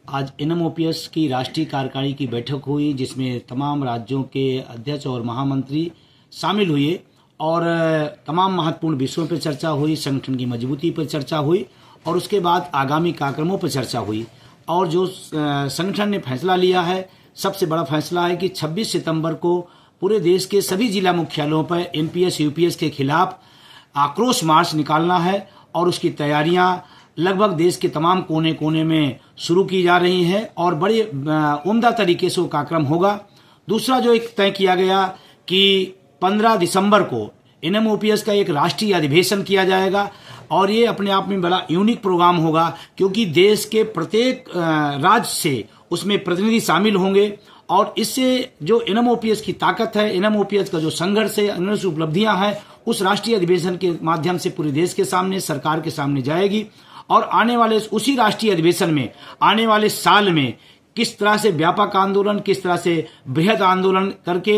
आज एनएमओपीएस की राष्ट्रीय कार्यकारिणी की बैठक हुई, जिसमें तमाम राज्यों के अध्यक्ष और महामंत्री शामिल हुए और तमाम महत्वपूर्ण विषयों पर चर्चा हुई, संगठन की मजबूती पर चर्चा हुई और उसके बाद आगामी कार्यक्रमों पर चर्चा हुई। और जो संगठन ने फैसला लिया है, सबसे बड़ा फैसला है कि 26 सितंबर को पूरे देश के सभी जिला मुख्यालयों पर एनपीएस यूपीएस के खिलाफ आक्रोश मार्च निकालना है और उसकी तैयारियां लगभग देश के तमाम कोने कोने में शुरू की जा रही हैं और बड़े उम्दा तरीके से वो कार्यक्रम होगा। दूसरा जो एक तय किया गया कि 15 दिसंबर को एनएमओपीएस का एक राष्ट्रीय अधिवेशन किया जाएगा और ये अपने आप में बड़ा यूनिक प्रोग्राम होगा, क्योंकि देश के प्रत्येक राज्य से उसमें प्रतिनिधि शामिल होंगे और इससे जो एनएमओपीएस की ताकत है, एनएमओपीएस का जो संघर्ष है, अनूठी उपलब्धियां हैं, उस राष्ट्रीय अधिवेशन के माध्यम से पूरे देश के सामने, सरकार के सामने जाएगी। और आने वाले उसी राष्ट्रीय अधिवेशन में आने वाले साल में किस तरह से व्यापक आंदोलन, किस तरह से बृहद आंदोलन करके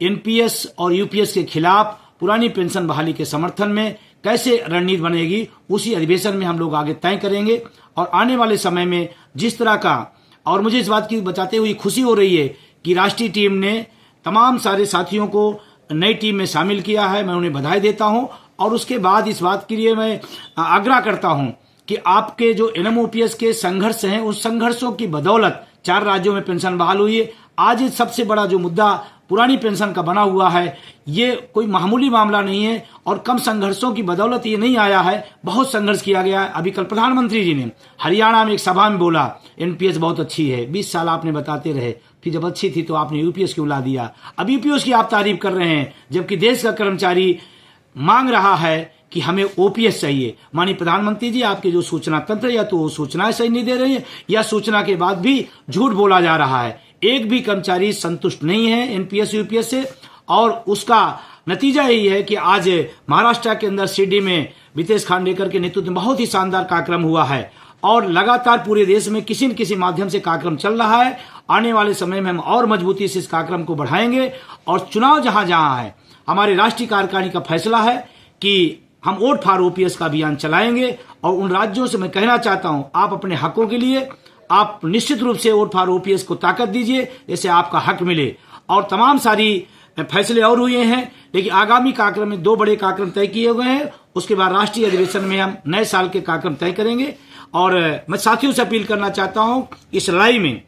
एनपीएस और यूपीएस के खिलाफ पुरानी पेंशन बहाली के समर्थन में कैसे रणनीति बनेगी, उसी अधिवेशन में हम लोग आगे तय करेंगे। और आने वाले समय में जिस तरह का, और मुझे इस बात की बताते हुए खुशी हो रही है कि राष्ट्रीय टीम ने तमाम सारे साथियों को नई टीम में शामिल किया है, मैं उन्हें बधाई देता हूं। और उसके बाद इस बात के लिए मैं आग्रह करता हूं कि आपके जो एनएमओपीएस के संघर्ष हैं, उस संघर्षों की बदौलत 4 राज्यों में पेंशन बहाल हुई है। आज ये सबसे बड़ा जो मुद्दा पुरानी पेंशन का बना हुआ है, ये कोई मामूली मामला नहीं है और कम संघर्षों की बदौलत ये नहीं आया है, बहुत संघर्ष किया गया है। अभी कल प्रधानमंत्री जी ने हरियाणा में एक सभा में बोला एनपीएस बहुत अच्छी है, 20 साल आपने बताते रहे, फिर जब अच्छी थी तो आपने यूपीएस क्यों ला दिया। अब यूपीएस की आप तारीफ कर रहे हैं, जबकि देश का कर्मचारी मांग रहा है कि हमें ओपीएस चाहिए। माननीय प्रधानमंत्री जी, आपके जो सूचना तंत्र, या तो सूचनाएं सही नहीं दे रही है या सूचना के बाद भी झूठ बोला जा रहा है। एक भी कर्मचारी संतुष्ट नहीं है एनपीएस यूपीएस से और उसका नतीजा यही है कि आज महाराष्ट्र के अंदर शिरडी में वितेश खांडेकर के नेतृत्व में बहुत ही शानदार कार्यक्रम हुआ है और लगातार पूरे देश में किसी न किसी माध्यम से कार्यक्रम चल रहा है। आने वाले समय में हम और मजबूती से इस कार्यक्रम को बढ़ाएंगे और चुनाव जहां जहां है, हमारे राष्ट्रीय कार्यकारिणी का फैसला है कि हम वोट फॉर ओपीएस का अभियान चलाएंगे। और उन राज्यों से मैं कहना चाहता हूं, आप अपने हकों के लिए आप निश्चित रूप से वोट फॉर ओपीएस को ताकत दीजिए, जैसे आपका हक मिले। और तमाम सारी फैसले और हुए हैं, लेकिन आगामी कार्यक्रम में 2 बड़े कार्यक्रम तय किए हुए हैं। उसके बाद राष्ट्रीय अधिवेशन में हम नए साल के कार्यक्रम तय करेंगे। और मैं साथियों से अपील करना चाहता हूं, इस लड़ाई में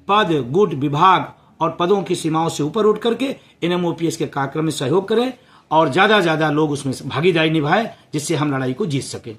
पद, गुट, विभाग और पदों की सीमाओं से ऊपर उठ करके एनएमओपीएस के कार्यक्रम में सहयोग करें और ज्यादा लोग उसमें भागीदारी निभाएं, जिससे हम लड़ाई को जीत सकें।